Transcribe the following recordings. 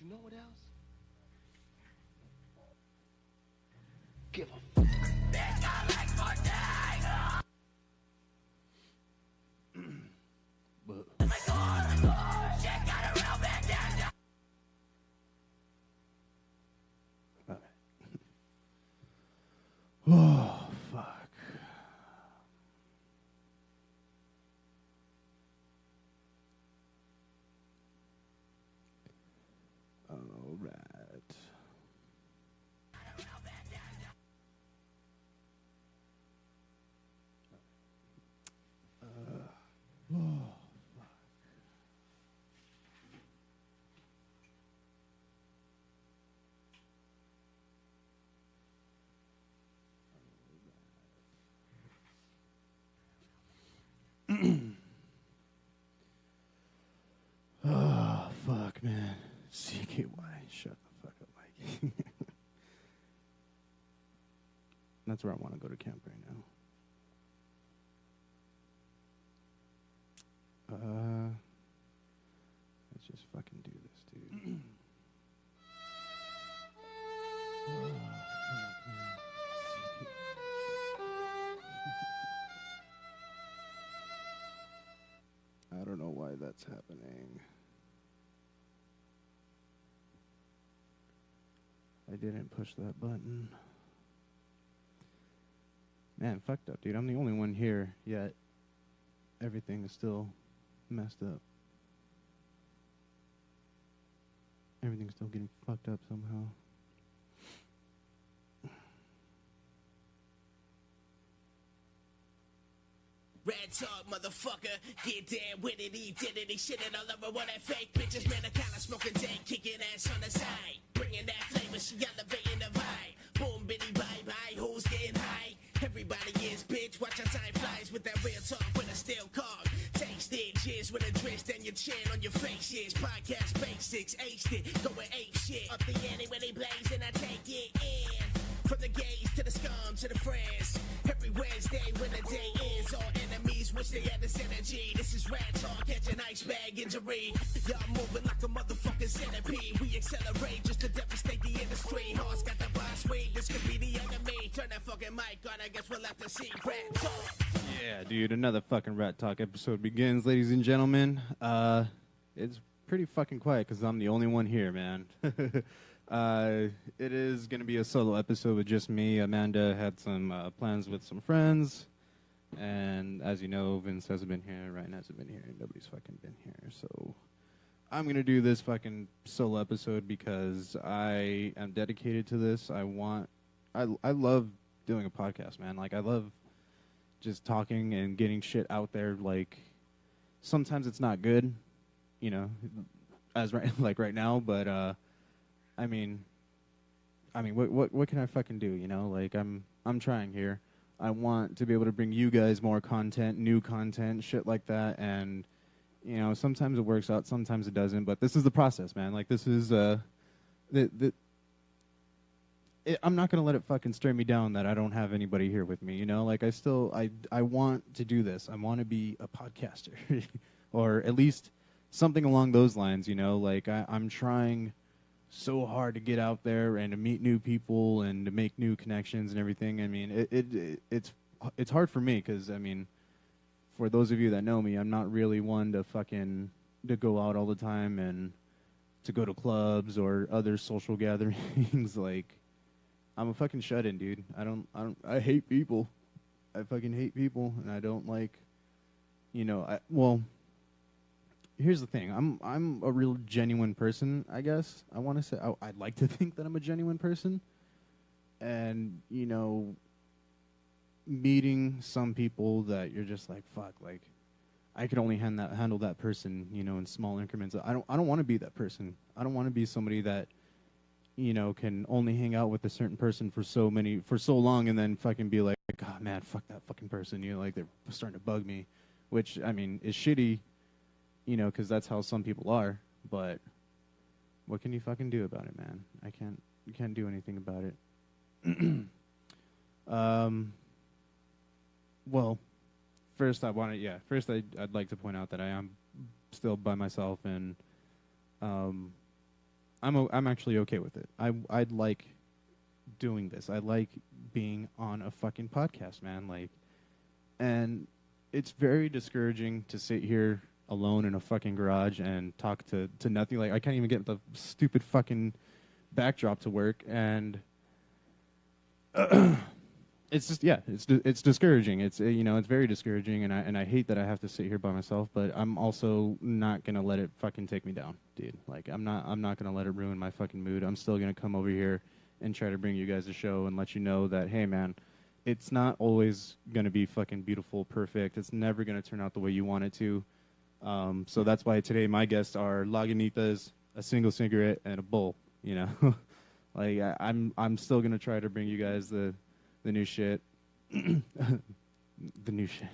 you know what else? Give a Oh, fuck. All right. Oh. Oh, fuck, man. CKY, shut the fuck up, Mike. That's where I want to go to camp right now. Let's just fucking do this, dude. Oh, fuck, man. I don't know why that's happening. I didn't push that button. Man, fucked up, dude. I'm the only one here, yet everything is still messed up. Everything's still getting fucked up somehow. Red talk, motherfucker, get down with it, identity, shitting all over all that fake bitches, man, I kinda smoking dank, kicking ass on the side, bringing that flavor, she elevating the vibe, boom, bitty, bye-bye, who's getting high, everybody is bitch, watch how time flies with that real talk with a steel card, taste it, jizz with a twist and your chin on your face, is podcast basics, aced it, going ape shit, up the ante when they blaze and I take it in. From the gays to the scum to the friends. Every Wednesday when the day ends, all enemies wish they had this energy. This is Ratt Talk, catch an ice bag injury. Y'all moving like a motherfucking centipede. We accelerate just to devastate the industry. Horse got the boss weed, this could be the enemy. Turn that fucking mic on, I guess we'll have to see Ratt Talk. Yeah, dude, another fucking Ratt Talk episode begins, ladies and gentlemen. It's pretty fucking quiet because I'm the only one here, man. It is going to be a solo episode with just me. Amanda had some plans with some friends. And as you know, Vince hasn't been here, Ryan hasn't been here, and nobody's fucking been here. So I'm going to do this fucking solo episode because I am dedicated to this. I love doing a podcast, man. Like, I love just talking and getting shit out there. Like, sometimes it's not good, you know, as right now, but I mean, what can I fucking do? You know, like I'm trying here. I want to be able to bring you guys more content, new content, shit like that. And you know, sometimes it works out, sometimes it doesn't. But this is the process, man. Like this is I'm not gonna let it fucking stir me down that I don't have anybody here with me. You know, like I want to do this. I want to be a podcaster, or at least something along those lines. You know, like I'm trying so hard to get out there and to meet new people and to make new connections and everything. I mean, it's hard for me because, I mean, for those of you that know me, I'm not really one to go out all the time and to go to clubs or other social gatherings. Like, I'm a fucking shut-in, dude. I hate people. I fucking hate people, and I don't like, you know, here's the thing. I'm a real genuine person, I guess. I want to say I'd like to think that I'm a genuine person. And, you know, meeting some people that you're just like, fuck, like I could only handle that person, you know, in small increments. I don't want to be that person. I don't want to be somebody that, you know, can only hang out with a certain person for so long and then fucking be like, oh man, fuck that fucking person. You know, like they're starting to bug me, which I mean is shitty. You know, because that's how some people are. But what can you fucking do about it, man? You can't do anything about it. Well, first I'd like to point out that I am still by myself, and I'm actually okay with it. I'd like doing this. I like being on a fucking podcast, man. Like, and it's very discouraging to sit here alone in a fucking garage and talk to nothing. Like, I can't even get the stupid fucking backdrop to work, and it's just, yeah, it's discouraging. It's it's very discouraging, and I hate that I have to sit here by myself. But I'm also not gonna let it fucking take me down, dude. Like, I'm not gonna let it ruin my fucking mood. I'm still gonna come over here and try to bring you guys a show and let you know that, hey, man, it's not always gonna be fucking beautiful, perfect. It's never gonna turn out the way you want it to. So that's why today my guests are Lagunitas, a single cigarette, and a bowl. You know, like I'm still gonna try to bring you guys the new shit, the new shit.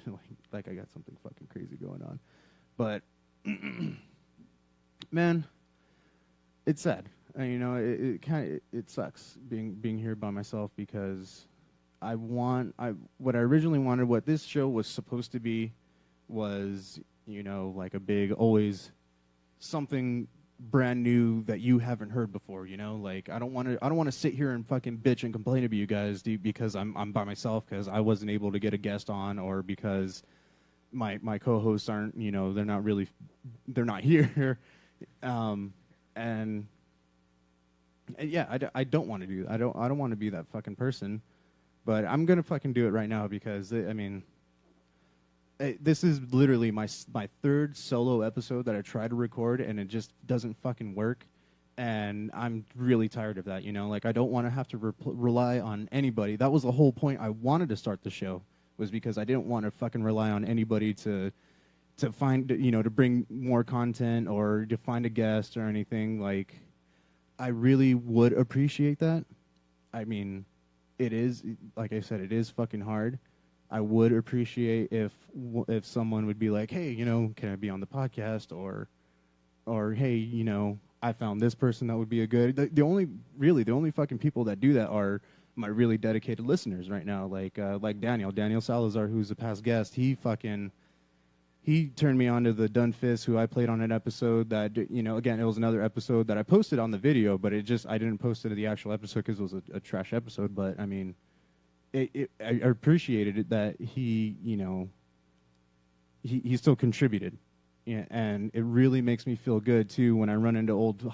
Like I got something fucking crazy going on, but man, it's sad. It kind of it sucks being here by myself, because what I originally wanted, what this show was supposed to be, was like a big, always something brand new that you haven't heard before. Like, I don't want to sit here and fucking bitch and complain to you guys because I'm by myself, because I wasn't able to get a guest on, or because my co-hosts aren't, they're not here. And yeah, I don't want to do that. I don't want to be that fucking person, but I'm gonna fucking do it right now, because this is literally my third solo episode that I try to record, and it just doesn't fucking work, and I'm really tired of that. Like, I don't want to have to rely on anybody. That was the whole point I wanted to start the show, was because I didn't want to fucking rely on anybody to find, to bring more content or to find a guest or anything. Like, I really would appreciate that. I mean, it is, like I said, it is fucking hard. I would appreciate if someone would be like, hey, can I be on the podcast? Or hey, I found this person that would be a good. The only fucking people that do that are my really dedicated listeners right now. Like Daniel Salazar, who's a past guest. He turned me on to the Dunfist, who I played on an episode that, again, it was another episode that I posted on the video, but I didn't post it to the actual episode because it was a trash episode. But I mean, I appreciated it that he still contributed, and it really makes me feel good too when I run into old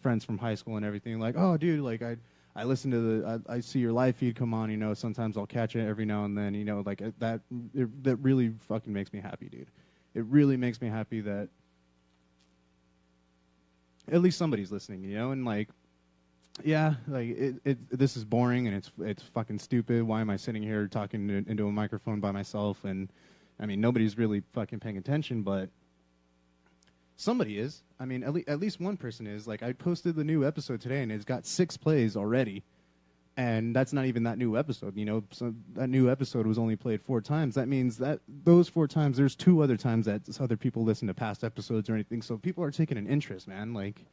friends from high school and everything. Like, oh, dude, like I listen to I see your live feed come on. Sometimes I'll catch it every now and then. Like that really fucking makes me happy, dude. It really makes me happy that at least somebody's listening, and like. Yeah, like this is boring, and it's fucking stupid. Why am I sitting here talking into a microphone by myself? And I mean, nobody's really fucking paying attention, but somebody is. I mean, at least one person is. Like, I posted the new episode today, and it's got 6 plays already, and that's not even that new episode. So that new episode was only played 4 times. That means that those 4 times, there's 2 other times that other people listen to past episodes or anything. So people are taking an interest, man. Like,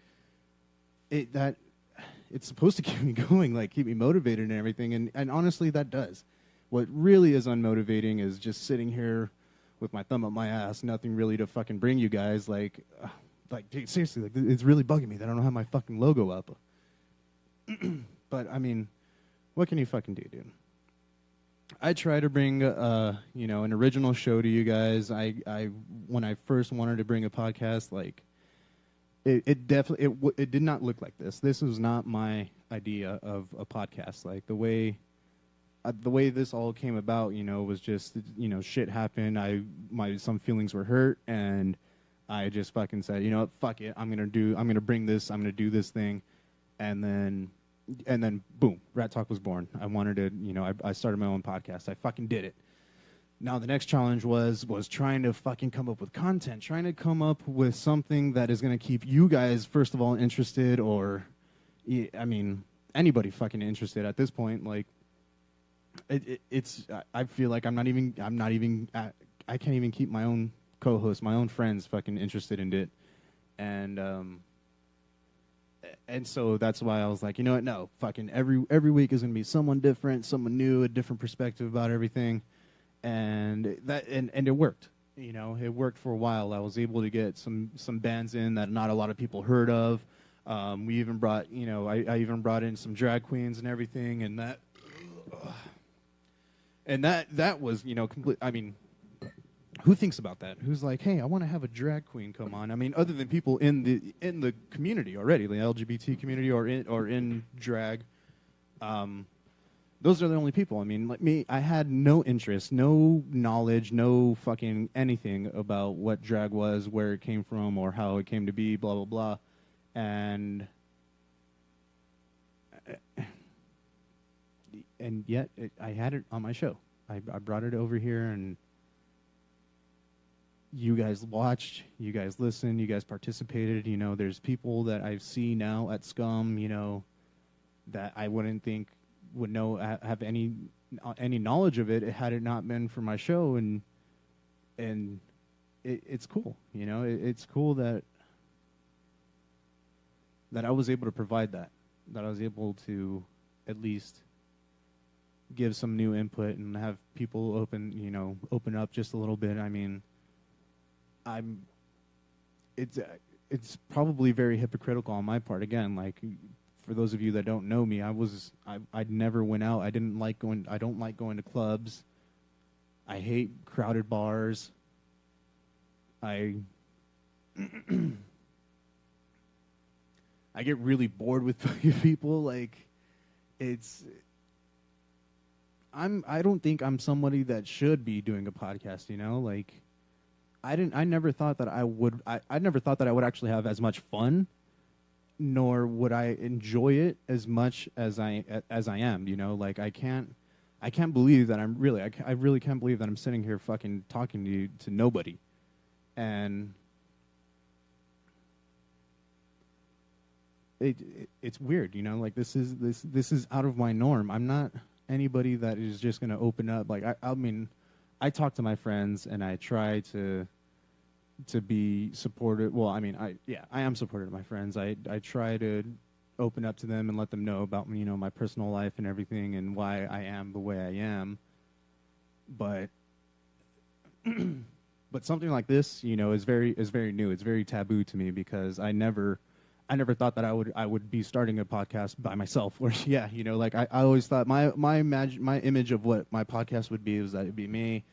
it's supposed to keep me going, like keep me motivated and everything, and honestly, that does. What really is unmotivating is just sitting here with my thumb up my ass, nothing really to fucking bring you guys. Like, dude, seriously, like, it's really bugging me that I don't have my fucking logo up. But I mean, what can you fucking do, dude? I try to bring an original show to you guys. I when I first wanted to bring a podcast, like, It definitely it did not look like this. This was not my idea of a podcast. Like, the way this all came about, was just, shit happened. Some feelings were hurt, and I just fucking said, fuck it. I'm gonna bring this. I'm gonna do this thing, and then boom, Ratt Talk was born. I wanted to, I started my own podcast. I fucking did it. Now, the next challenge was trying to fucking come up with content, trying to come up with something that is going to keep you guys, first of all, interested, or, I mean, anybody fucking interested at this point. Like, I feel like I can't even keep my own co-hosts, my own friends fucking interested in it. And so that's why I was like, you know what, no, fucking every week is going to be someone different, someone new, a different perspective about everything. And it worked. It worked for a while. I was able to get some bands in that not a lot of people heard of. We even brought, I even brought in some drag queens and everything, and that was, complete. I mean, who thinks about that? Who's like, hey, I want to have a drag queen come on? I mean, other than people in the community already, the LGBT community or in drag, those are the only people. I mean, like me, I had no interest, no knowledge, no fucking anything about what drag was, where it came from, or how it came to be, blah blah blah, and yet I had it on my show. I brought it over here, and you guys watched, you guys listened, you guys participated. There's people that I see now at Scum, that I wouldn't think would have any knowledge of it had it not been for my show, and it's cool. It's cool that I was able to provide that I was able to at least give some new input and have people open up just a little bit. I mean, it's probably very hypocritical on my part. Again, like, for those of you that don't know me, I never went out. I don't like going to clubs. I hate crowded bars. I get really bored with people. Like, I don't think I'm somebody that should be doing a podcast, like, I never thought that I would actually have as much fun, nor would I enjoy it as much as I am, like, I can't believe that I really can't believe that I'm sitting here fucking talking to nobody. And it's weird, like, this is out of my norm. I'm not anybody that is just going to open up. Like, I mean, I talk to my friends and I try to be supportive. Well, I mean, I am supportive of my friends. I try to open up to them and let them know about, my personal life and everything and why I am the way I am. But something like this, is very new. It's very taboo to me because I never thought that I would be starting a podcast by myself. Or like, I always thought my image of what my podcast would be was that it'd be me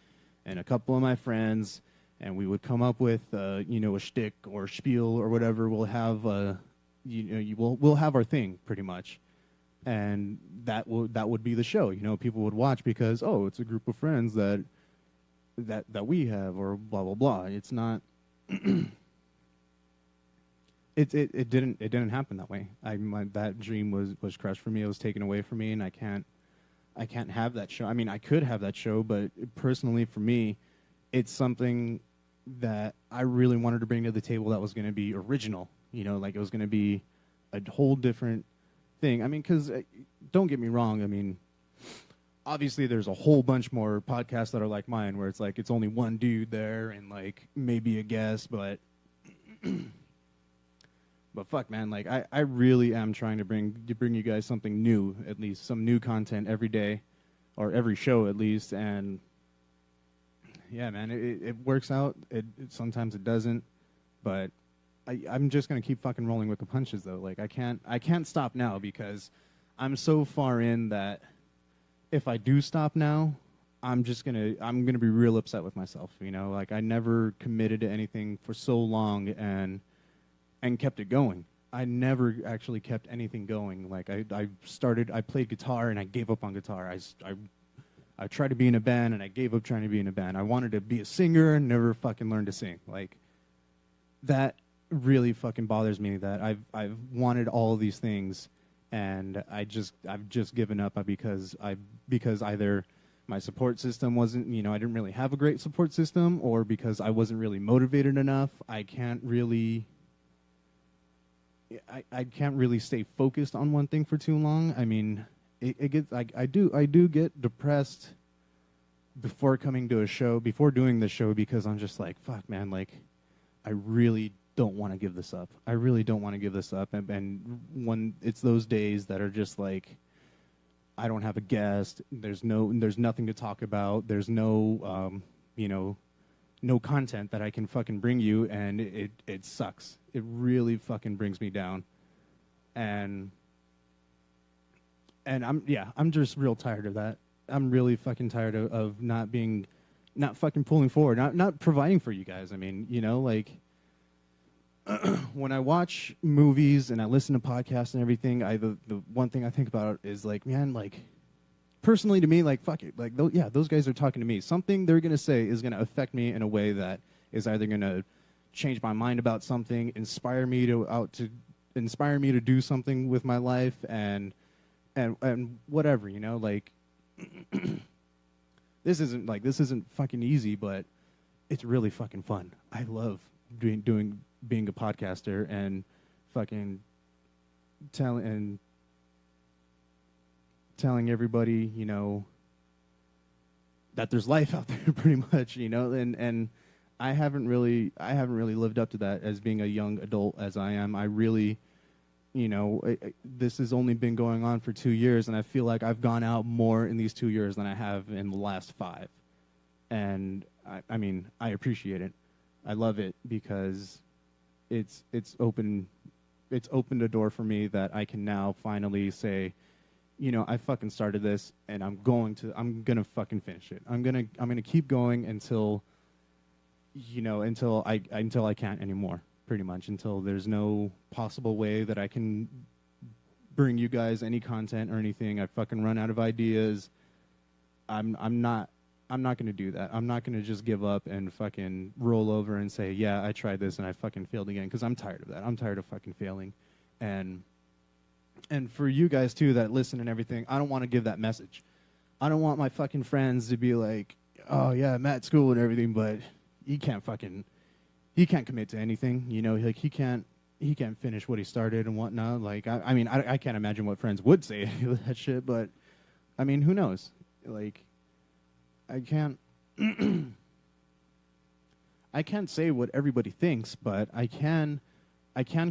and a couple of my friends, and we would come up with a shtick or spiel or whatever. We'll have we'll have our thing pretty much, and that would be the show. People would watch because, oh, it's a group of friends that we have, or blah blah blah. It's not. It didn't happen that way. That dream was crushed for me. It was taken away from me, and I can't have that show. I mean, I could have that show, but personally for me, it's something that I really wanted to bring to the table that was going to be original. Like, it was going to be a whole different thing. I mean, because don't get me wrong. I mean, obviously there's a whole bunch more podcasts that are like mine, where it's like it's only one dude there and like maybe a guest, but. But fuck, man, like, I really am trying to bring you guys something new, at least some new content every day, or every show at least. And yeah, man, it works out. Sometimes it doesn't, but I'm just gonna keep fucking rolling with the punches, though. Like, I can't stop now because I'm so far in that if I do stop now, I'm gonna be real upset with myself. Like, I never committed to anything for so long and kept it going. I never actually kept anything going. Like, I played guitar and I gave up on guitar. I tried to be in a band and I gave up trying to be in a band. I wanted to be a singer and never fucking learned to sing. Like, that really fucking bothers me, that I've wanted all of these things and I've just given up because either my support system wasn't, I didn't really have a great support system, or because I wasn't really motivated enough. I can't really stay focused on one thing for too long. I mean, it gets like I do get depressed before coming to a show, before doing the show, because I'm just like, fuck, man, like, I really don't want to give this up. I really don't want to give this up. And when it's those days that are just like, I don't have a guest, there's nothing to talk about, there's no no content that I can fucking bring you, and it sucks. It really fucking brings me down. and I'm just real tired of that. I'm really fucking tired of not fucking pulling forward, not providing for you guys. I mean, like when I watch movies and I listen to podcasts and everything, the one thing I think about is like, man, like personally to me, like fuck it, like those guys are talking to me. Something they're gonna say is gonna affect me in a way that is either gonna change my mind about something, inspire me to do something with my life, and whatever, like this isn't fucking easy, but it's really fucking fun. I love being a podcaster and fucking telling everybody, that there's life out there pretty much, and I haven't really lived up to that as being a young adult as I am. I really, this has only been going on for 2 years, and I feel like I've gone out more in these 2 years than I have in the last 5. And I mean, I appreciate it. I love it because it's opened a door for me that I can now finally say, I fucking started this, and I'm gonna fucking finish it. I'm gonna keep going until I can't anymore, pretty much, until there's no possible way that I can bring you guys any content or anything. I fucking run out of ideas. I'm not going to do that. I'm not going to just give up and fucking roll over and say, yeah, I tried this and I fucking failed again, because I'm tired of that. I'm tired of fucking failing. And for you guys, too, that listen and everything, I don't want to give that message. I don't want my fucking friends to be like, oh, yeah, I'm at school and everything, but he can't commit to anything. Like he can't finish what he started and whatnot. Like, I mean, I can't imagine what friends would say that shit, but I mean, who knows? Like, I can't I can't say what everybody thinks, but I can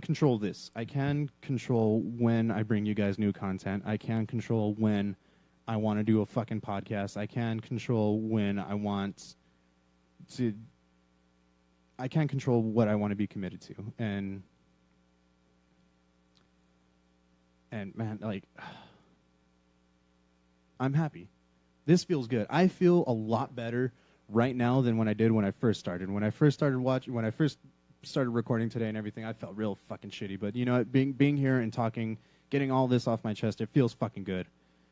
control this. I can control when I bring you guys new content. I can control when I want to do a fucking podcast. I can control when I want to. I can't control what I want to be committed to. And man, like, I'm happy. This feels good. I feel a lot better right now than when I did when I first started. When I first started recording today and everything, I felt real fucking shitty. But being here and talking, getting all this off my chest, it feels fucking good.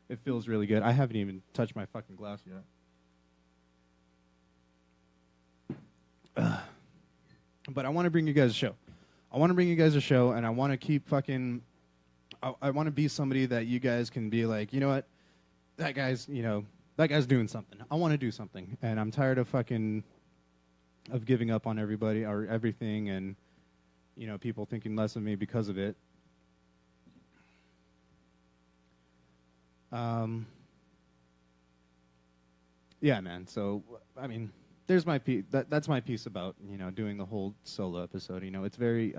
It feels really good. I haven't even touched my fucking glass yet. But I want to bring you guys a show. And I want to keep fucking. I want to be somebody that you guys can be like, you know what, that guy's doing something. I want to do something, and I'm tired of giving up on everybody or everything, and people thinking less of me because of it. Yeah, man. So I mean, there's my piece. That's my piece about doing the whole solo episode. It's very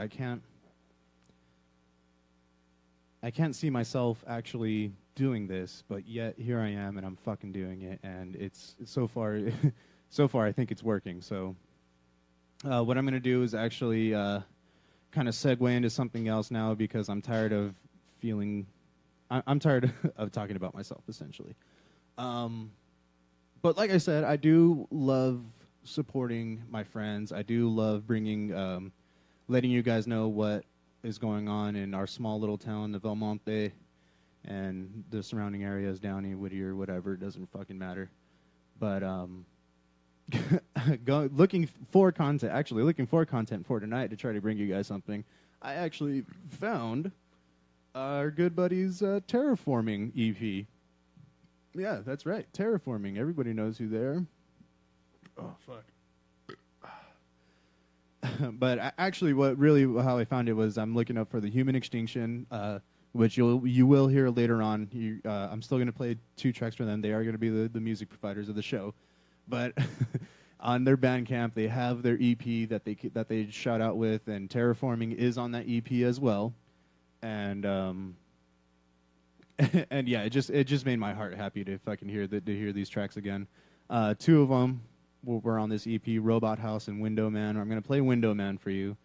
I can't see myself actually doing this, but yet here I am, and I'm fucking doing it, and it's so far I think it's working. So what I'm going to do is actually kind of segue into something else now, because I'm tired of I'm tired of talking about myself, essentially. But like I said, I do love supporting my friends. I do love letting you guys know what is going on in our small little town of Belmonte and the surrounding areas, Downey, Whittier, whatever. It doesn't fucking matter. But looking for content for tonight to try to bring you guys something. I actually found our good buddy's Terraforming EP. Yeah, that's right, Terraforming. Everybody knows who they are. Oh, fuck. But actually, how I found it was I'm looking up for the Human Extinction, which you will hear later on. I'm still going to play 2 tracks for them. They are going to be the music providers of the show. But on their Bandcamp, they have their EP that they shout out with, and Terraforming is on that EP as well. And and yeah, it just made my heart happy to fucking hear these tracks again. 2 of them were on this EP, Robot House and Window Man. I'm gonna play Window Man for you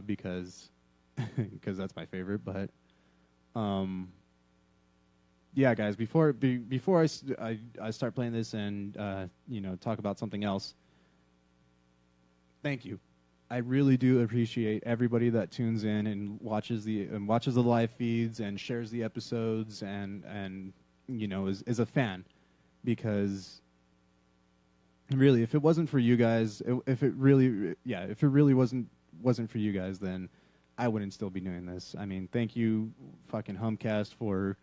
because that's my favorite. But Yeah, guys. Before I start playing this and talk about something else, thank you. I really do appreciate everybody that tunes in and watches the live feeds and shares the episodes and is a fan, because really, if it wasn't for you guys, if it really wasn't for you guys, then I wouldn't still be doing this. I mean, thank you, fucking Humcast, for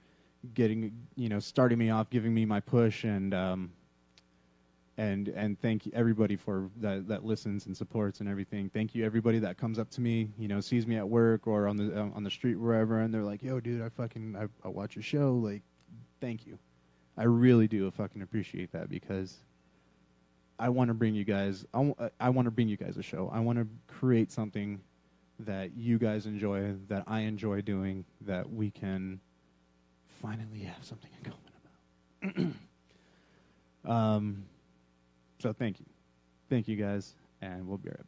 starting me off, giving me my push, and thank you everybody for that listens and supports and everything. Thank you everybody that comes up to me, sees me at work or on the street, wherever, and they're like, "Yo, dude, I watch your show." Like, thank you. I really do fucking appreciate that, because I want to bring you guys. I want to bring you guys a show. I want to create something that you guys enjoy, that I enjoy doing, that we can finally have something in common about. So thank you guys, and we'll be right back.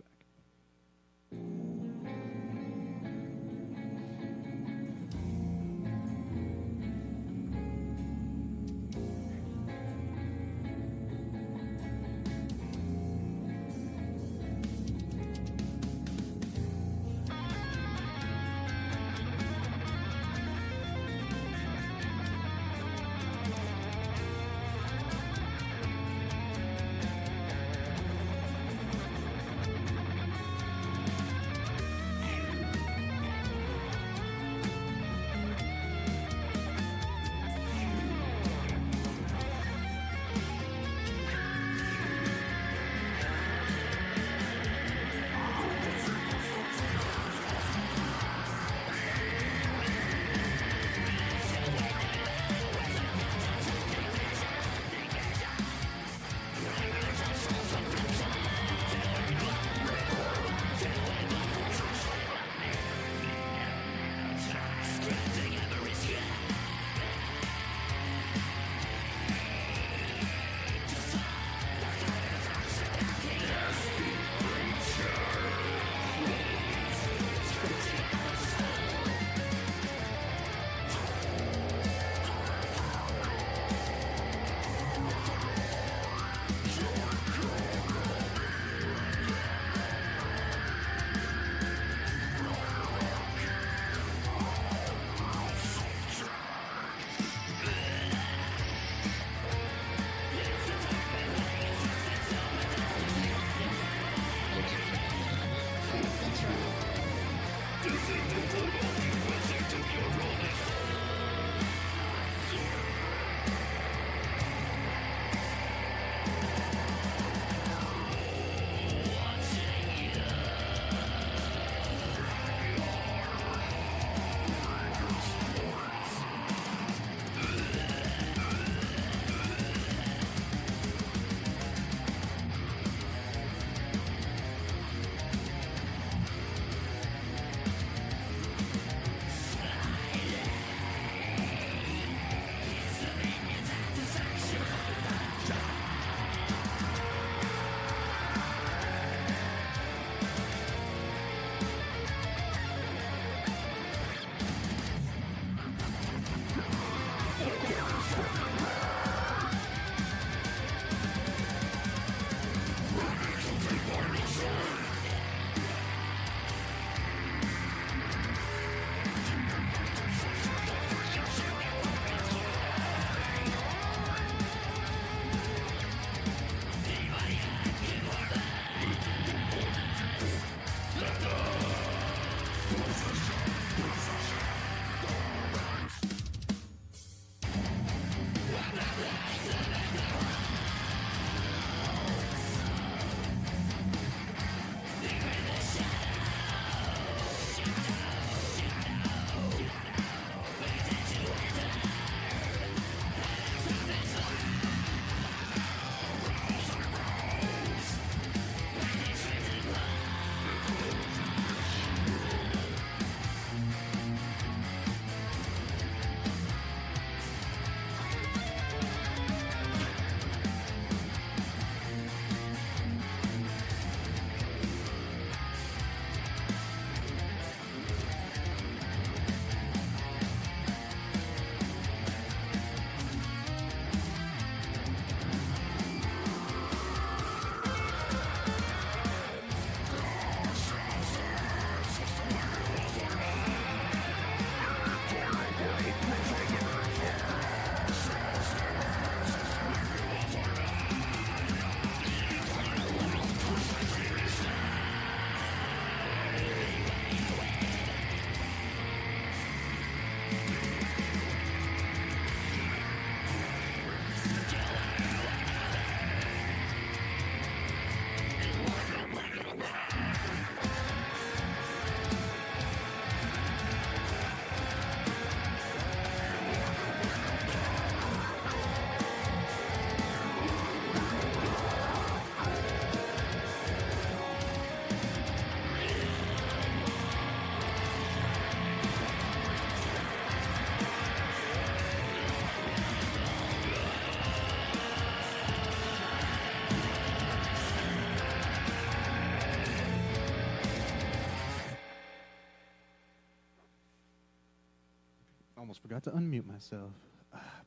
almost forgot to unmute myself.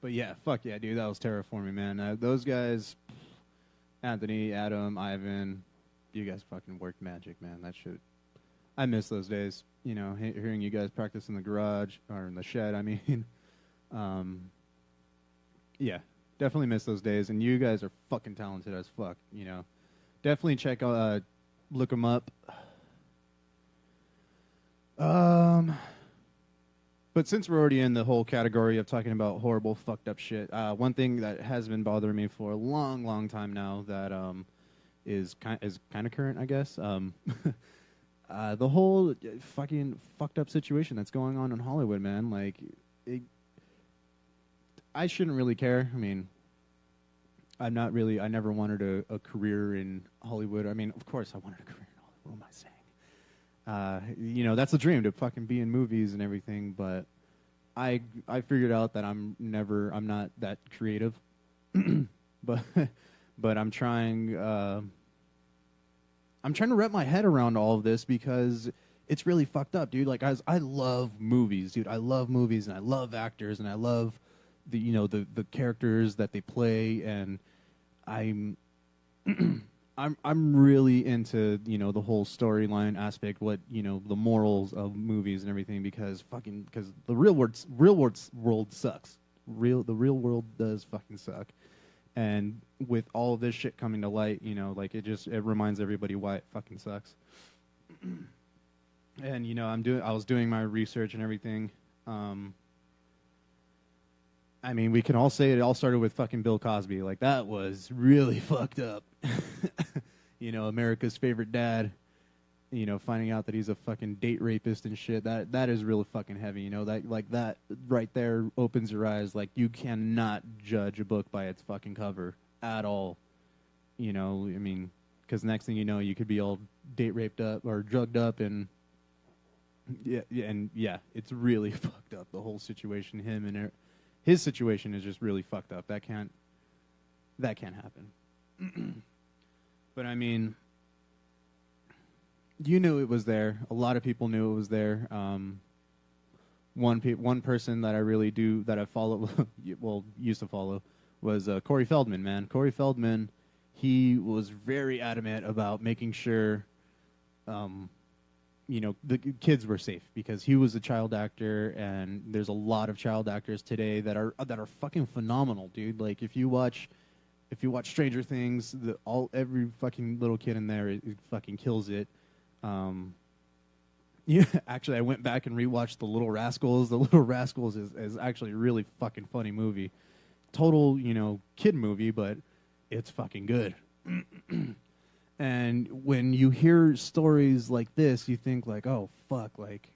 But yeah, fuck yeah, dude, that was terraforming, man. Those guys, Anthony, Adam, Ivan, you guys fucking worked magic, man. That shit, I miss those days. You know, hearing you guys practice in the garage or in the shed. I mean, yeah, definitely miss those days. And you guys are fucking talented as fuck. You know, definitely check out, look them up. But since we're already in the whole category of talking about horrible, fucked up shit, one thing that has been bothering me for a long, long time now that is kind of current, I guess. The whole fucking fucked up situation that's going on in Hollywood, man. Like, I shouldn't really care. I mean, I never wanted a career in Hollywood. I mean, of course I wanted a career in Hollywood. What am I saying? You know, that's the dream, to fucking be in movies and everything, but I figured out that I'm not that creative. but I'm trying to wrap my head around all of this because it's really fucked up, dude. Like, I love movies, dude. I love movies and I love actors and I love the characters that they play, and I'm really into, you know, the whole storyline aspect, what, you know, the morals of movies and everything, because the real world sucks. The real world does fucking suck. And with all of this shit coming to light, you know, like, it reminds everybody why it fucking sucks. And, you know, I was doing my research and everything. I mean, we can all say it all started with fucking Bill Cosby. Like, that was really fucked up. You know, America's favorite dad, you know, finding out that he's a fucking date rapist and shit. That is really fucking heavy, you know. That right there opens your eyes. Like, you cannot judge a book by its fucking cover at all. You know, I mean, because next thing you know, you could be all date raped up or drugged up, and yeah, it's really fucked up, the whole situation. His situation is just really fucked up. That can't happen. But I mean, you knew it was there. A lot of people knew it was there. One person that I follow, well, used to follow, was Corey Feldman, man. Corey Feldman, he was very adamant about making sure, you know, the kids were safe, because he was a child actor, and there's a lot of child actors today that are fucking phenomenal, dude. Like, if you watch Stranger Things, every fucking little kid in there, it fucking kills it. Yeah, actually, I went back and rewatched The Little Rascals. The Little Rascals is actually a really fucking funny movie. Total, you know, kid movie, but it's fucking good. And when you hear stories like this, you think like, oh fuck, like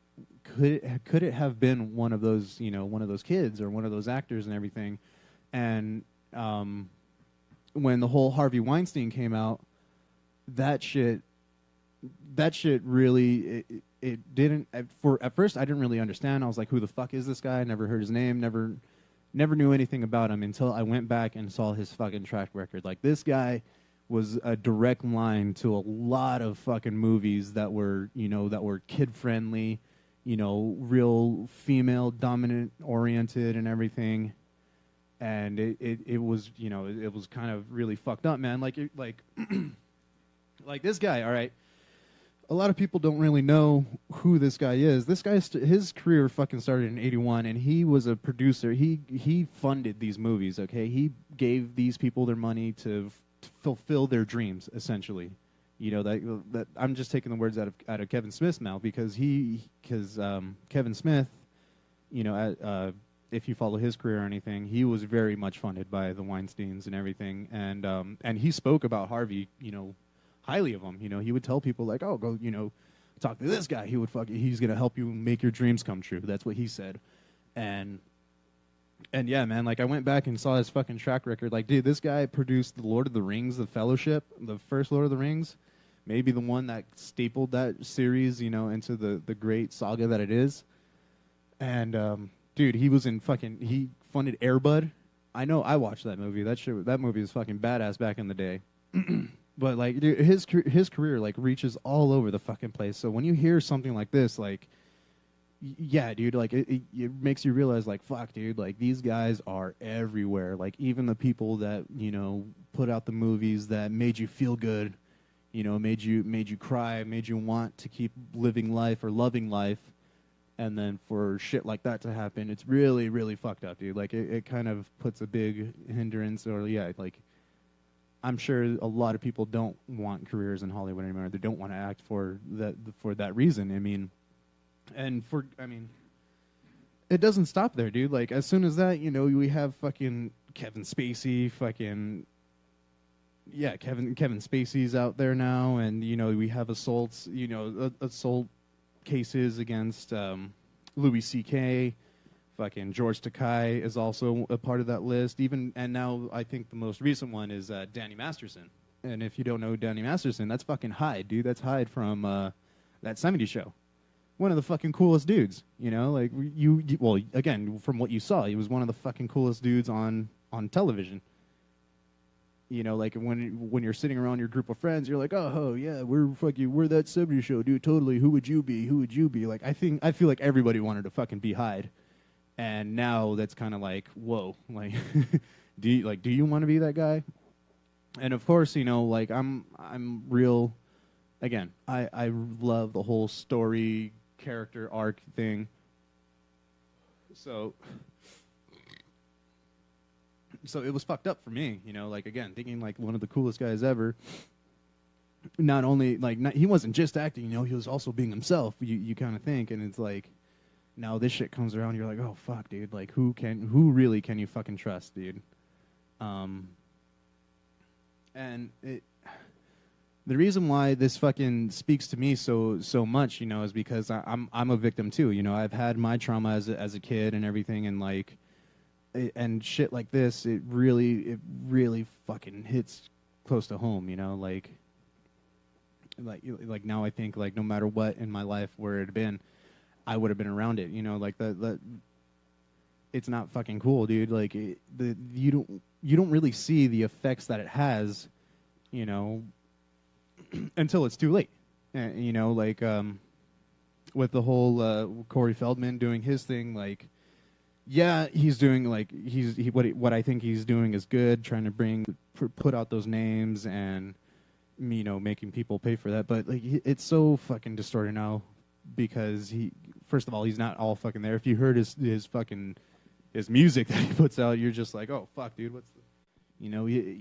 could it have been one of those, you know, one of those kids or one of those actors and everything? And when the whole Harvey Weinstein came out, that shit really it didn't at first I didn't really understand. I was like, who the fuck is this guy? I never heard his name, never knew anything about him until I went back and saw his fucking track record. Like, this guy was a direct line to a lot of fucking movies that were, you know, that were kid friendly, you know, real female dominant oriented and everything. And it was, you know, it was kind of really fucked up, man. Like like this guy, all right. A lot of people don't really know who this guy is. This guy, his career fucking started in *81, and he was a producer. He funded these movies, okay? He gave these people their money to fulfill their dreams, essentially. You know, that I'm just taking the words out of Kevin Smith's mouth, because Kevin Smith, you know, if you follow his career or anything, he was very much funded by the Weinsteins and everything, and he spoke about Harvey, you know, highly of him. You know, he would tell people like, oh, go, you know, talk to this guy. He's gonna help you make your dreams come true. That's what he said. And yeah, man, like, I went back and saw his fucking track record. Like, dude, this guy produced the Lord of the Rings, the Fellowship, the first Lord of the Rings, maybe the one that stapled that series, you know, into the great saga that it is. And dude, he funded Air Bud. I know, I watched that movie. That movie was fucking badass back in the day. But like, dude, his career like reaches all over the fucking place. So when you hear something like this, like, yeah, dude, like it makes you realize, like, fuck, dude, like these guys are everywhere. Like even the people that put out the movies that made you feel good, made you cry, made you want to keep living life or loving life, and then for shit like that to happen, it's really, really fucked up, dude. Like it kind of puts a big hindrance, or yeah, like I'm sure a lot of people don't want careers in Hollywood anymore. They don't want to act for that reason. I mean. It doesn't stop there, dude. Like, as soon as that, we have fucking Kevin Spacey, Kevin Spacey's out there now, and, we have assaults, assault cases against Louis C.K., fucking George Takei is also a part of that list. And now I think the most recent one is Danny Masterson. And if you don't know Danny Masterson, that's fucking Hyde, dude. That's Hyde from that 70s show. One of the fucking coolest dudes, like well, again, from what you saw, he was one of the fucking coolest dudes on television. Like when you're sitting around your group of friends, you're like, oh yeah, we're that 70s show, dude. Totally. Who would you be? Who would you be? Like, I feel like everybody wanted to fucking be Hyde, and now that's kind of like, whoa, like, do you want to be that guy? And of course, like I'm real. Again, I love the whole story character arc thing. So it was fucked up for me, like, again, thinking like one of the coolest guys ever. Not only he wasn't just acting, he was also being himself. You kind of think, and it's like now this shit comes around, you're like, oh fuck, dude, like who really can you fucking trust, dude? And the reason why this fucking speaks to me so much, is because I'm a victim too. I've had my trauma as a kid and everything, and like, and shit like this, it really fucking hits close to home. Like now I think, like, no matter what in my life where it had been, I would have been around it. Like that. It's not fucking cool, dude. Like you don't really see the effects that it has, until it's too late. With the whole Corey Feldman doing his thing, like, yeah, he's doing, like, what I think he's doing is good, trying to put out those names and, making people pay for that. But like, it's so fucking distorted now because first of all, he's not all fucking there. If you heard his music that he puts out, you're just like, oh fuck, dude, what's the...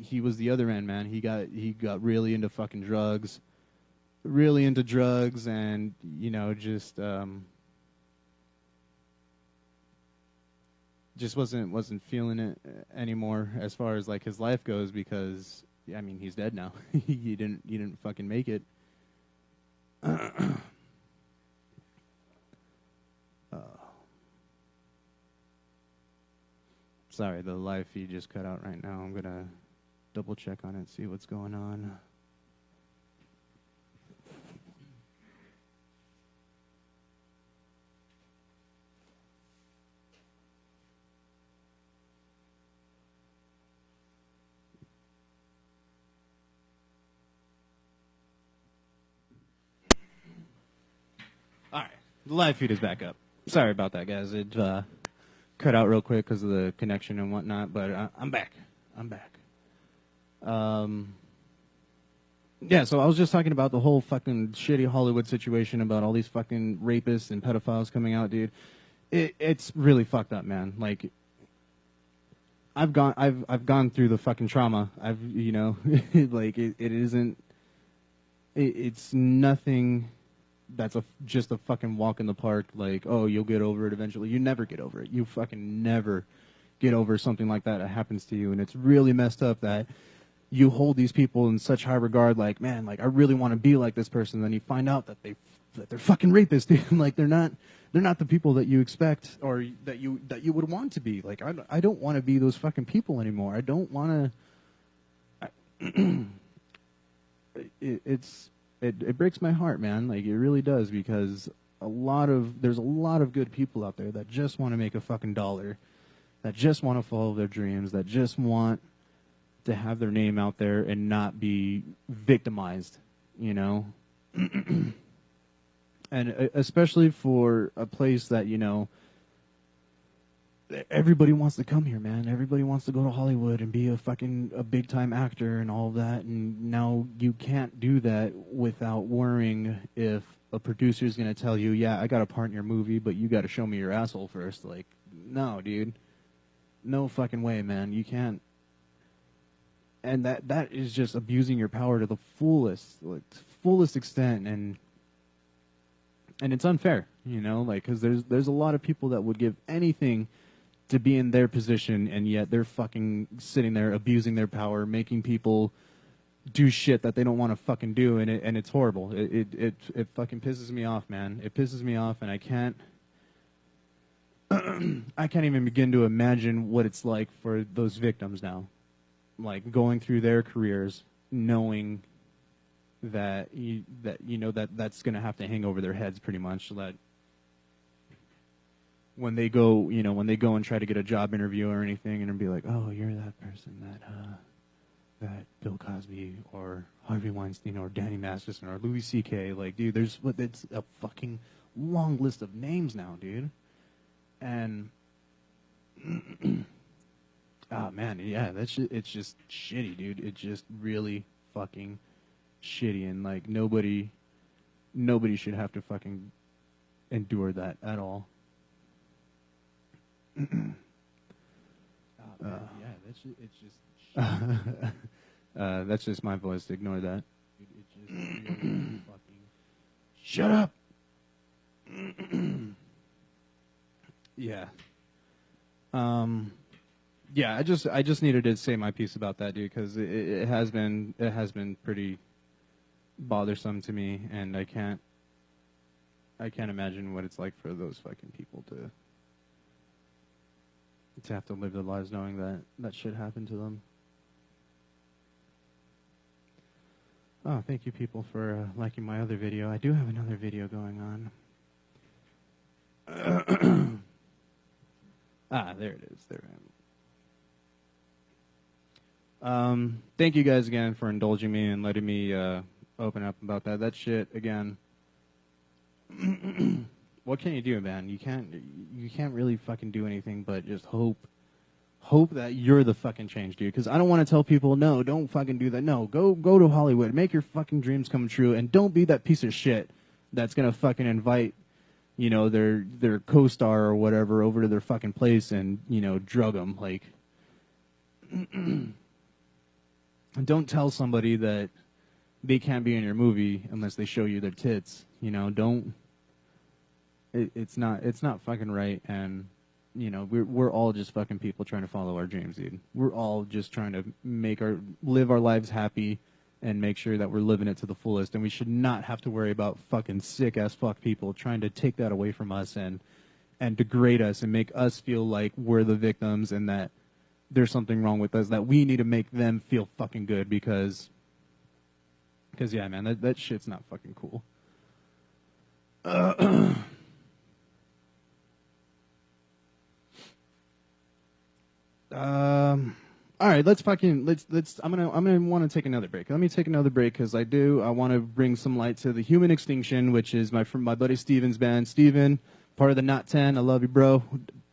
he was the other end, man. He got really into fucking drugs, and just wasn't feeling it anymore as far as like his life goes, because I mean, he's dead now. He didn't fucking make it. Sorry, the live feed just cut out right now. I'm going to double check on it, see what's going on. All right, the live feed is back up. Sorry about that, guys. It cut out real quick because of the connection and whatnot, but I'm back. Yeah, so I was just talking about the whole fucking shitty Hollywood situation about all these fucking rapists and pedophiles coming out, dude. It's really fucked up, man. Like, I've gone through the fucking trauma. Like it's nothing that's just a fucking walk in the park. Like, oh, you'll get over it eventually. You never get over it. You fucking never get over something like that happens to you, and it's really messed up that you hold these people in such high regard. Like, man, like I really want to be like this person. Then you find out that they're fucking rapists, dude. Like they're not the people that you expect or that you would want to be. Like I don't want to be those fucking people anymore. I don't want to. It breaks my heart, man. Like, it really does, because there's a lot of good people out there that just want to make a fucking dollar, that just want to follow their dreams, that just want to have their name out there and not be victimized, And especially for a place that, you know, everybody wants to come here, man. Everybody wants to go to Hollywood and be a big time actor and all of that. And now you can't do that without worrying if a producer is going to tell you, yeah, I got a part in your movie, but you got to show me your asshole first. Like, no, dude. No fucking way, man. You can't. And that is just abusing your power to the fullest extent, and it's unfair, you know, like, because there's a lot of people that would give anything to be in their position, and yet they're fucking sitting there abusing their power, making people do shit that they don't want to fucking do, and it's horrible. It fucking pisses me off, man. It pisses me off, and I can't I can't even begin to imagine what it's like for those victims now, like going through their careers, knowing that that's going to have to hang over their heads pretty much. That when they go and try to get a job interview or anything, and be like, oh, you're that person that Bill Cosby or Harvey Weinstein or Danny Masterson or Louis C.K. Like, dude, it's a fucking long list of names now, dude. And oh man, yeah, it's just shitty, dude. It's just really fucking shitty, and like nobody should have to fucking endure that at all. Man, yeah, it's just that's just my voice. Ignore that. It's just really fucking shut up. Yeah. Yeah, I just needed to say my piece about that, dude, because it has been pretty bothersome to me, and I can't imagine what it's like for those fucking people to have to live their lives knowing that shit happened to them. Oh, thank you, people, for liking my other video. I do have another video going on. Ah, there it is. There I am. Thank you guys again for indulging me and letting me open up about that. That shit, again. What can you do, man? You can't really fucking do anything but just hope that you're the fucking change, dude. Because I don't want to tell people, no, don't fucking do that. No, go to Hollywood, make your fucking dreams come true, and don't be that piece of shit that's gonna fucking invite, you know, their co-star or whatever over to their fucking place and, you know, drug them. Like, don't tell somebody that they can't be in your movie unless they show you their tits. You know, don't. It's not fucking right. And, you know, we're all just fucking people trying to follow our dreams, dude. We're all just trying to live our lives happy and make sure that we're living it to the fullest. And we should not have to worry about fucking sick ass fuck people trying to take that away from us and degrade us and make us feel like we're the victims and that there's something wrong with us, that we need to make them feel fucking good because yeah, man, that shit's not fucking cool. All right, let's I'm gonna want to take another break. Let me take another break because I want to bring some light to the Human Extinction, which is my buddy Steven's band. Steven, part of the Not 10. I love you, bro.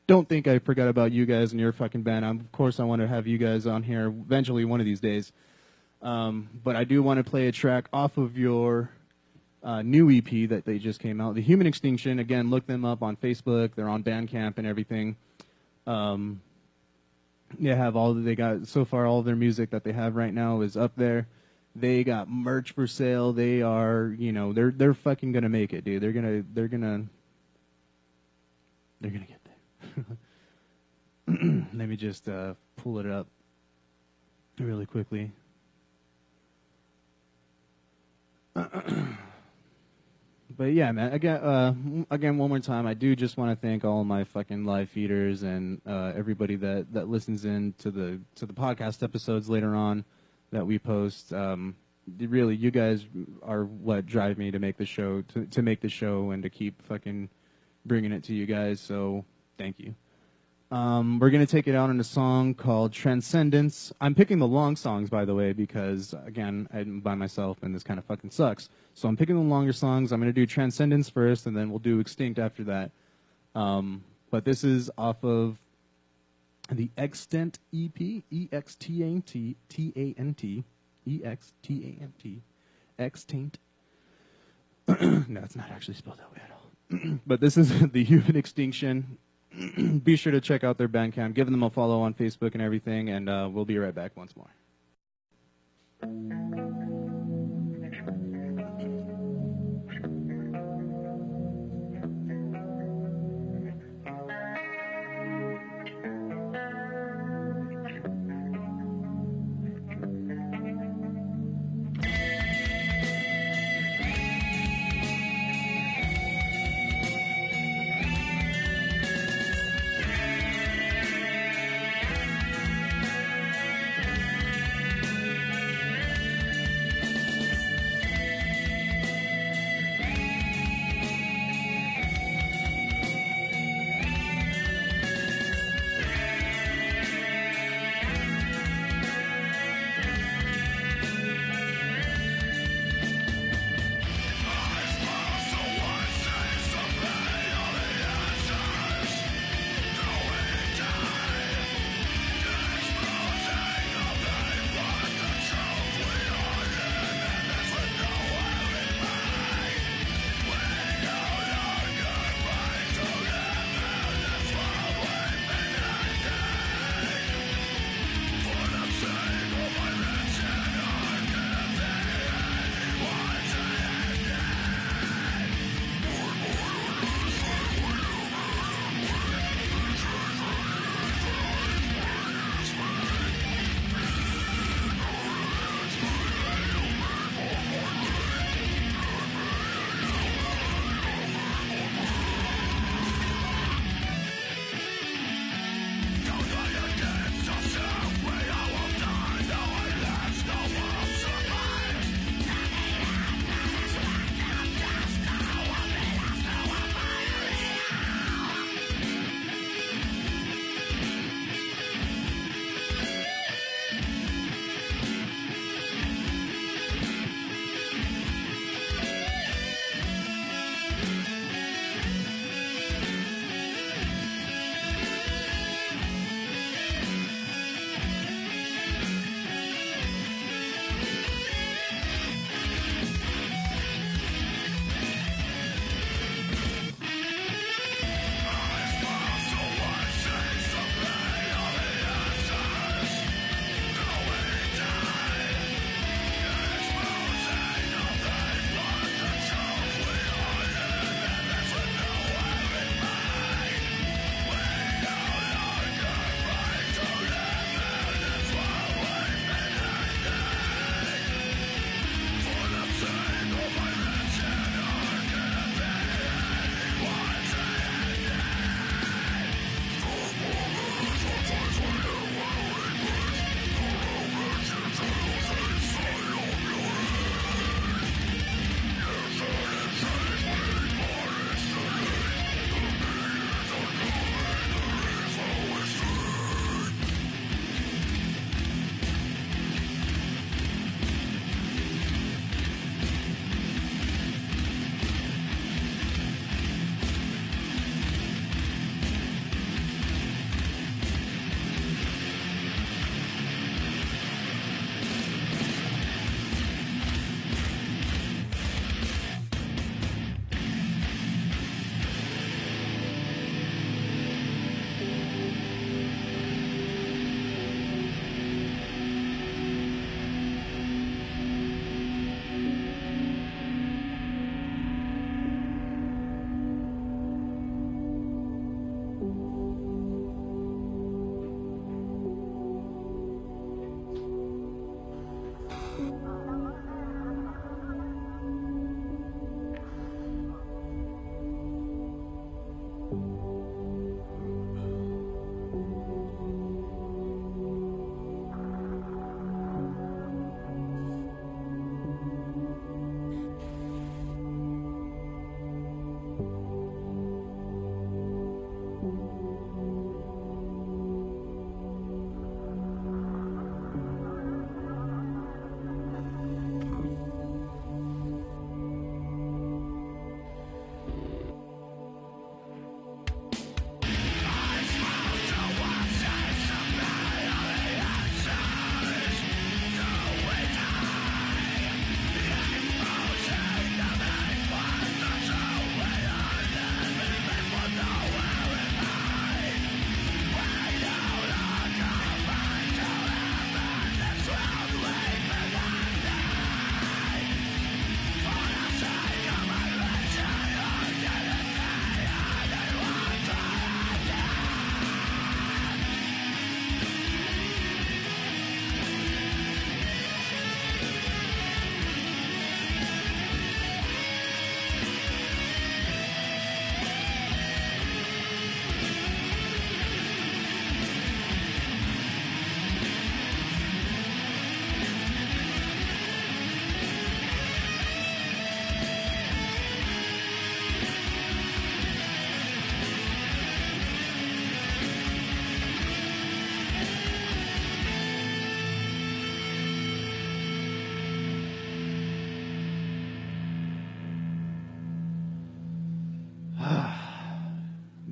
Don't think I forgot about you guys and your fucking band. Of course, I want to have you guys on here eventually one of these days. But I do want to play a track off of your new EP that they just came out. The Human Extinction. Again, look them up on Facebook. They're on Bandcamp and everything. They have they got so far all of their music that they have right now is up there. They got merch for sale. They are, you know, they're fucking gonna make it, dude. They're gonna get there. Let me just pull it up really quickly. But yeah, man. Again, one more time, I do just want to thank all my fucking live feeders and everybody that listens in to the podcast episodes later on that we post. Really, you guys are what drive me to make the show, to make the show, and to keep fucking bringing it to you guys. So thank you. We're going to take it out in a song called Transcendence. I'm picking the long songs, by the way, because, again, I'm by myself and this kind of fucking sucks. So I'm picking the longer songs. I'm going to do Transcendence first, and then we'll do Extinct after that. But this is off of the Extant EP, E-X-T-A-N-T, E-X-T-A-N-T, Extinct. No, it's not actually spelled that way at all. But this is the Human Extinction. Be sure to check out their Bandcamp. Give them a follow on Facebook and everything, and we'll be right back once more.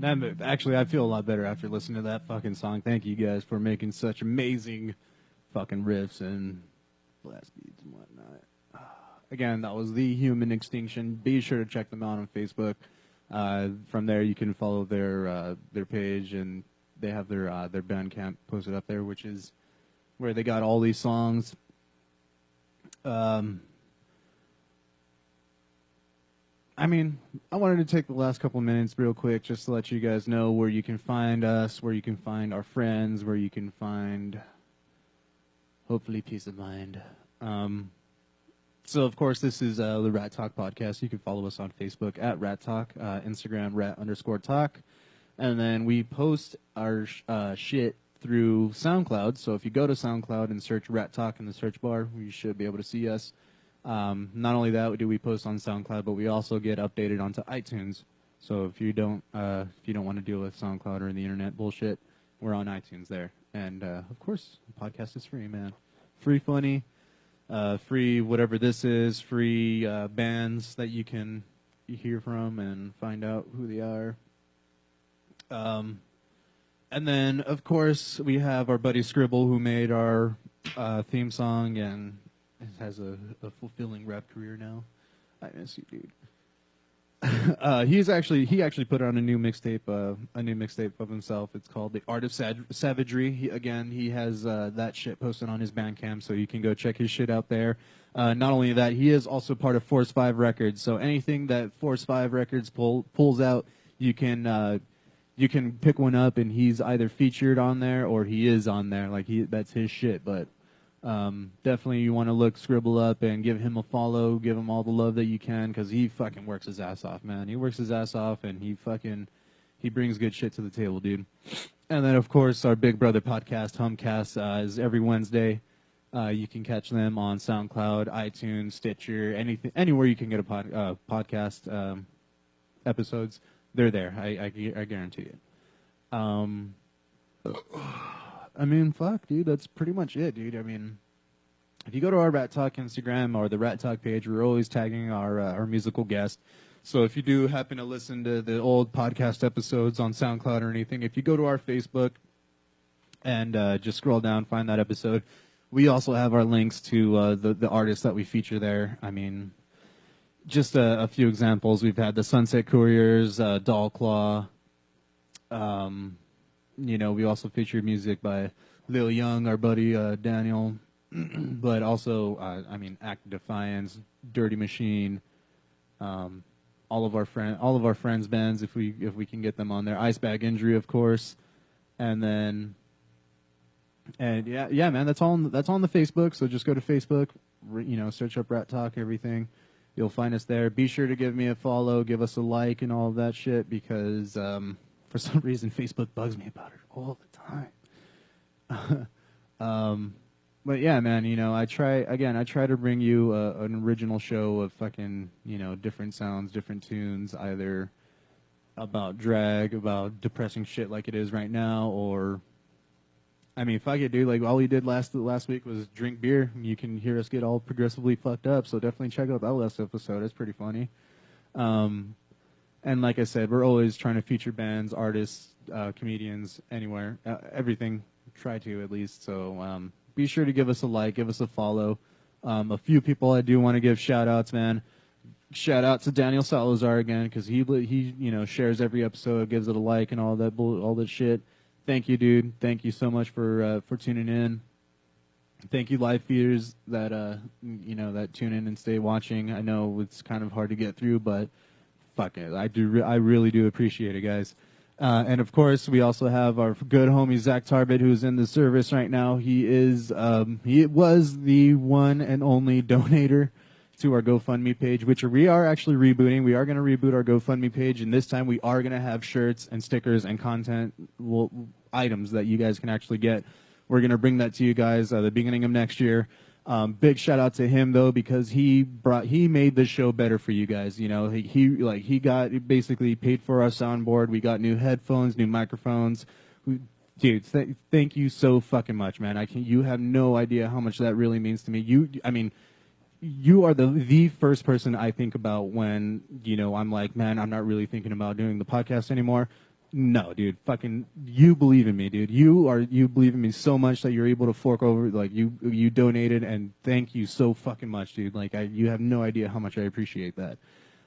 Actually, I feel a lot better after listening to that fucking song. Thank you guys for making such amazing fucking riffs and blast beats and whatnot. Again, that was The Human Extinction. Be sure to check them out on Facebook. From there, you can follow their page, and they have their Bandcamp posted up there, which is where they got all these songs. I mean, I wanted to take the last couple minutes real quick just to let you guys know where you can find us, where you can find our friends, where you can find, hopefully, peace of mind. So, of course, this is the Ratt Talk podcast. You can follow us on Facebook at Ratt Talk, Instagram, Ratt_Talk. And then we post our shit through SoundCloud. So if you go to SoundCloud and search Ratt Talk in the search bar, you should be able to see us. Not only that do we post on SoundCloud, but we also get updated onto iTunes. So if you don't want to deal with SoundCloud or the internet bullshit, we're on iTunes there. And of course, the podcast is free, man. Free funny, free whatever this is, free bands that you can hear from and find out who they are. And then, of course, we have our buddy Scribble, who made our theme song and has a fulfilling rap career now. I miss you, dude. He actually put on a new mixtape of himself. It's called The Art of Savagery. He has that shit posted on his Bandcamp, so you can go check his shit out there. Not only that, he is also part of Force 5 Records. So anything that Force 5 Records pulls out, you can pick one up, and he's either featured on there or he is on there. That's his shit. But definitely you want to look Scribble up and give him a follow, give him all the love that you can, because he fucking works his ass off, man. He works his ass off, and he brings good shit to the table, dude. And then, of course, our big brother podcast, Humcast, is every Wednesday. You can catch them on SoundCloud, iTunes, Stitcher, anywhere you can get a podcast episodes. They're there. I guarantee it. I mean, fuck, dude. That's pretty much it, dude. I mean, if you go to our Ratt Talk Instagram or the Ratt Talk page, we're always tagging our musical guest. So if you do happen to listen to the old podcast episodes on SoundCloud or anything, if you go to our Facebook and just scroll down, find that episode, we also have our links to the artists that we feature there. I mean, just a few examples. We've had the Sunset Couriers, Doll Claw. We also featured music by Lil Young, our buddy Daniel, but also, Act of Defiance, Dirty Machine, all of our friends' bands, if we can get them on there. Ice Bag Injury, of course, and yeah, man, that's all on the Facebook. So just go to Facebook, search up Ratt Talk, everything. You'll find us there. Be sure to give me a follow, give us a like, and all of that shit, because for some reason Facebook bugs me about it all the time. But yeah, man, I try to bring you an original show of fucking, different sounds, different tunes, either about drag, about depressing shit like it is right now, or fuck it, dude. Like, all we did last week was drink beer. You can hear us get all progressively fucked up, so definitely check out that last episode. It's pretty funny. And like I said, we're always trying to feature bands, artists, comedians, anywhere, everything. Try to, at least. So be sure to give us a like, give us a follow. A few people I do want to give shout-outs, man. Shout out to Daniel Salazar again, because he shares every episode, gives it a like, and all that shit. Thank you, dude. Thank you so much for tuning in. Thank you, live feeders that that tune in and stay watching. I know it's kind of hard to get through, but fuck it, I really do appreciate it, guys. And of course, we also have our good homie Zach Tarbett, who's in the service right now. He was the one and only donator to our GoFundMe page, which we are actually rebooting. We are going to reboot our GoFundMe page, and this time we are going to have shirts and stickers and content items that you guys can actually get. We're going to bring that to you guys the beginning of next year. Big shout out to him though, because he made the show better for you guys. He got basically paid for our soundboard. We got new headphones, new microphones. Dude, thank you so fucking much, man. You have no idea how much that really means to me. You are the first person I think about when, I'm like, man, I'm not really thinking about doing the podcast anymore. No, dude. Fucking, you believe in me, dude. You believe in me so much that you're able to fork over. Like you donated, and thank you so fucking much, dude. Like you have no idea how much I appreciate that.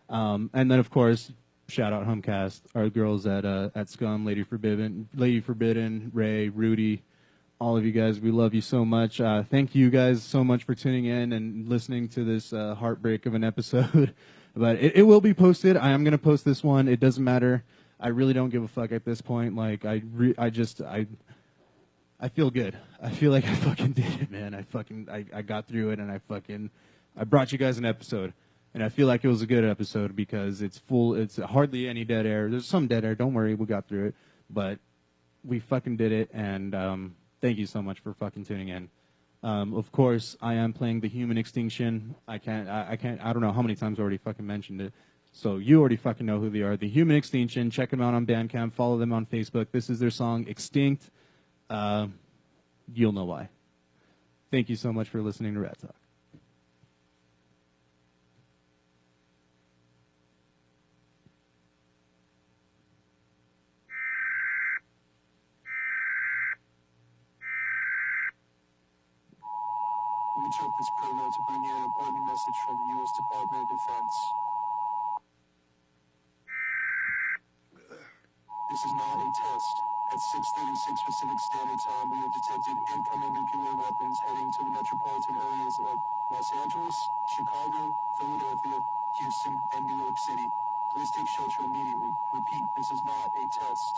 And then of course, shout out Homecast, our girls at Scum, Lady Forbidden, Ray, Rudy, all of you guys. We love you so much. Thank you guys so much for tuning in and listening to this heartbreak of an episode. But it will be posted. I am gonna post this one. It doesn't matter. I really don't give a fuck at this point. Like I feel good. I feel like I fucking did it, man. I got through it, and I brought you guys an episode, and I feel like it was a good episode because it's full. It's hardly any dead air. There's some dead air. Don't worry, we got through it, but we fucking did it, and thank you so much for fucking tuning in. Of course, I am playing the Human Extinction. I don't know how many times I already fucking mentioned it. So you already fucking know who they are. The Human Extinction. Check them out on Bandcamp. Follow them on Facebook. This is their song, Extinct. You'll know why. Thank you so much for listening to Ratt Talk. We took this promo to bring you an important message from the U.S. Department of Defense. This is not a test. At 6:36 Pacific Standard Time, we have detected incoming nuclear weapons heading to the metropolitan areas of Los Angeles, Chicago, Philadelphia, Houston, and New York City. Please take shelter immediately. Repeat, this is not a test.